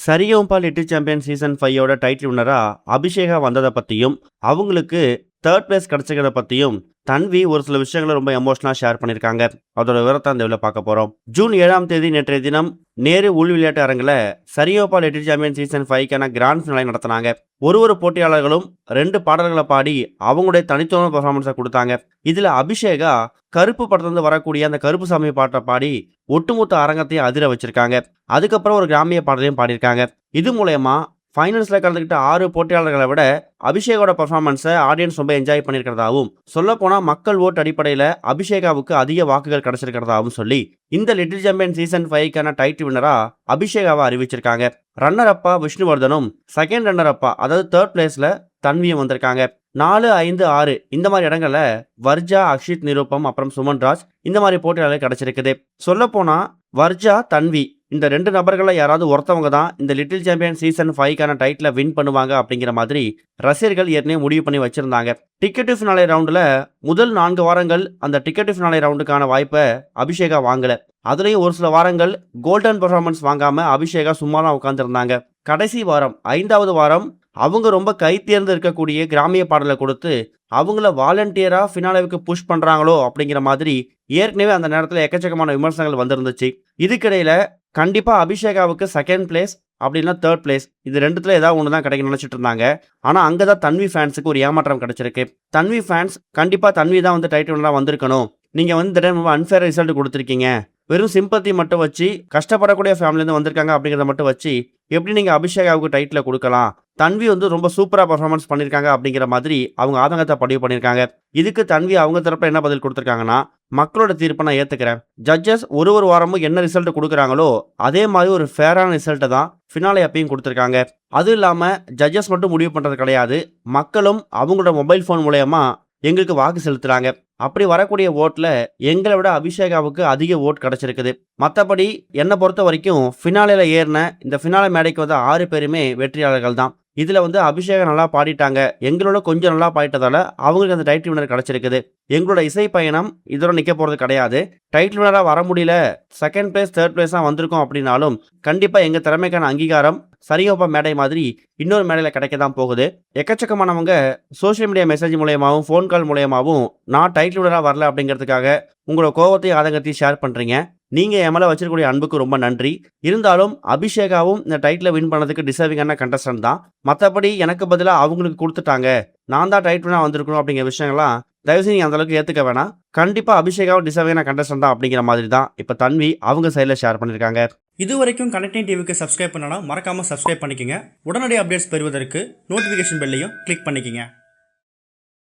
Sa Re Ga Ma Pa little champion season 5 title வின்னரா அபிஷேகா வந்ததை பத்தியும், அவங்களுக்கு தேர்ட் பிளேஸ் கிடைச்சிக்கிறத பத்தியும் தன்வி ஒரு சில விஷயங்களை ரொம்ப எமோஷனலா ஷேர் பண்ணியிருக்காங்க. அதோட விவரத்தை அந்த இதில் பார்க்க போறோம். ஜூன் 7ஆம் தேதி நேற்றைய தினம் நேரு உள் விளையாட்டு அரங்கில் சரிகமபா லிட்டில் சாம்பியன் சீசன் 5க்கான கிராண்ட் ஃபினாலே நடத்தினாங்க. ஒரு போட்டியாளர்களும் 2 பாடல்களை பாடி அவங்களுடைய தனித்துவமான பெர்ஃபார்மன்ஸை கொடுத்தாங்க. இதுல அபிஷேகா கருப்பு படத்துல வரக்கூடிய அந்த கருப்பு சாமி பாட்டை பாடி ஒட்டுமொத்த அரங்கத்தையும் அதிர வச்சிருக்காங்க. அதுக்கப்புறம் ஒரு கிராமிய பாடலையும் பாடியிருக்காங்க. இது மூலயமா ஃபைனல்ஸில் கலந்துக்கிட்ட 6 போட்டியாளர்களை விட அபிஷேகோட பர்ஃபார்மன்ஸை ஆடியன்ஸ் ரொம்ப என்ஜாய் பண்ணியிருக்கிறதாவும், சொல்லப்போனால் மக்கள் ஓட்டு அடிப்படையில் அபிஷேகாவுக்கு அதிக வாக்குகள் கிடைச்சிருக்கிறதாவும் சொல்லி இந்த லிட்டில் சாம்பியன் சீசன் 5க்கான டைட்டில் வின்னரா அபிஷேகாவை அறிவிச்சிருக்காங்க. ரன்னர் அப்பா விஷ்ணுவர்தனும், செகண்ட் ரன்னர் அப்பா அதாவது தேர்ட் பிளேஸ்ல தன்வியும் வந்திருக்காங்க. 4, 5, 6 இந்த மாதிரி இடங்கள்ல வர்ஜா, அக்ஷித், நிருப்பம் அப்புறம் சுமன் ராஜ் இந்த மாதிரி போட்டியாளர்கள் கிடைச்சிருக்குது. சொல்லப்போனா வர்ஜா, தன்வி இந்த 2 நபர்களை யாராவது ஒருத்தவங்க தான் இந்த லிட்டில் சாம்பியன் சீசன் 5க்கான டைட்டில் வின் பண்ணுவாங்க அப்படிங்கிற மாதிரி ரசிகர்கள் ஏற்கனவே முடிவு பண்ணி வச்சிருந்தாங்க. டிக்கெட் ஃபினாலே ரவுண்டில் முதல் 4 வாரங்கள் அந்த டிக்கெட் ஃபினாலே ரவுண்டுக்கான வாய்ப்பை அபிஷேகா வாங்கல. அதுலேயும் ஒரு சில வாரங்கள் கோல்டன் பெர்ஃபார்மன்ஸ் வாங்காம அபிஷேகா சும்மா தான் உட்காந்துருந்தாங்க. கடைசி வாரம் 5வது வாரம் அவங்க ரொம்ப கை தேர்ந்து இருக்கக்கூடிய கிராமிய பாடலை கொடுத்து அவங்கள வாலண்டியரா ஃபினாலேவுக்கு புஷ் பண்றாங்களோ அப்படிங்கிற மாதிரி ஏற்கனவே அந்த நேரத்தில் எக்கச்சக்கமான விமர்சனங்கள் வந்திருந்துச்சு. இதுக்கிடையில கண்டிப்பா அபிஷேகாவுக்கு செகண்ட் பிளேஸ் அப்படின்னா தேர்ட் பிளேஸ் இது ரெண்டுத்துல ஏதாவது ஒன்று தான் கிடைக்கும் நினைச்சிட்டு இருந்தாங்க. ஆனா அங்கதான் தன்வி ஃபேன்ஸுக்கு ஒரு ஏமாற்றம் கிடைச்சிருக்கு. தன்வி ஃபேன்ஸ் கண்டிப்பா தன்வி தான் வந்து டைட்டில் வின்னரா வந்திருக்கணும், நீங்க வந்து இந்த டைம் அன்ஃபேர் ரிசல்ட் கொடுத்துருக்கீங்க, வெறும் சிம்பத்தி மட்டும் வச்சு கஷ்டப்படக்கூடிய ஃபேமிலியிலேருந்து வந்திருக்காங்க அப்படிங்கிறத மட்டும் வச்சு எப்படி நீங்கள் அபிஷேகாவுக்கு டைட்டில் கொடுக்கலாம், தன்வி வந்து ரொம்ப சூப்பராக பர்ஃபார்மன்ஸ் பண்ணியிருக்காங்க அப்படிங்கிற மாதிரி அவங்க ஆதங்கத்தை பதிவு பண்ணியிருக்காங்க. இதுக்கு தன்வி அவங்க தரப்பில் என்ன பதில் கொடுத்துருக்காங்கன்னா, மக்களோட தீர்ப்பை நான் ஏற்றுக்கிறேன். ஜட்ஜஸ் ஒரு வாரமும் என்ன ரிசல்ட் கொடுக்குறாங்களோ அதே மாதிரி ஒரு ஃபேரான ரிசல்ட்டை தான் ஃபினாலே அப்பையும் கொடுத்துருக்காங்க. அதுவும் இல்லாமல் ஜட்ஜஸ் மட்டும் முடிவு பண்ணுறது கிடையாது, மக்களும் அவங்களோட மொபைல் ஃபோன் மூலயமா எங்களுக்கு வாக்கு செலுத்துறாங்க. அப்படி வரக்கூடிய ஓட்டில் எங்களை விட அபிஷேகாவுக்கு அதிக ஓட் கிடைச்சிருக்குது. மற்றபடி என்னை பொறுத்த வரைக்கும் ஃபினாலேல ஏறின இந்த ஃபினாலே மேடைக்கு வந்து 6 பேருமே வெற்றியாளர்கள் தான். இதில் வந்து அபிஷேகா நல்லா பாடிட்டாங்க, எங்களோட கொஞ்சம் நல்லா பாடிட்டதால அவங்களுக்கு அந்த டைட்டில் வினர் கிடைச்சிருக்குது. எங்களோட இசை பயணம் இதோட நிற்க போகிறது கிடையாது. டைட்டில் வினராக வர முடியல, செகண்ட் பிளேஸ் தேர்ட் பிளேஸாக வந்திருக்கோம் அப்படின்னாலும் கண்டிப்பாக எங்கள் திறமைக்கான அங்கீகாரம் சரிகமபா மேடை மாதிரி இன்னொரு மேடையில் கிடைக்க தான் போகுது. எக்கச்சக்கமானவங்க சோஷியல் மீடியா மெசேஜ் மூலயமாவும் ஃபோன் கால் மூலயமாவும் நான் டைட்டில் வினராக வரல அப்படிங்கிறதுக்காக உங்களோட கோபத்தையும் ஆதங்கத்தையும் ஷேர் பண்ணுறீங்க. நீங்கள் என் மேலே வச்சிருக்கக்கூடிய அன்புக்கு ரொம்ப நன்றி. இருந்தாலும் அபிஷேகாவும் இந்த டைட்டில் வின் பண்ணதுக்கு டிசர்விங்கான கண்டஸ்டன்ட் தான். மற்றபடி எனக்கு பதிலாக அவங்களுக்கு கொடுத்துட்டாங்க, நான் தான் டைட்டில் வினாக வந்திருக்கணும் அப்படிங்கிற விஷயங்கள்லாம் தயவுசெய்து நீங்கள் அந்தளவுக்கு ஏற்றுக்க வேணாம். கண்டிப்பாக அபிஷேகாவும் டிசர்விங்கான கண்டஸ்டன்ட் தான் அப்படிங்கிற மாதிரி தான் இப்போ தன்வி அவங்க சைடில் ஷேர் பண்ணியிருக்காங்க. இது வரைக்கும் கனெக்டிங் டிவிக்கு சப்ஸ்கிரைப் பண்ணனா மறக்காமல் சப்ஸ்கிரைப் பண்ணிக்கங்க. உடனடி அப்டேட்ஸ் பெறுவதற்கு நோட்டிஃபிகேஷன் பெல்லையும் கிளிக் பண்ணிக்கங்க.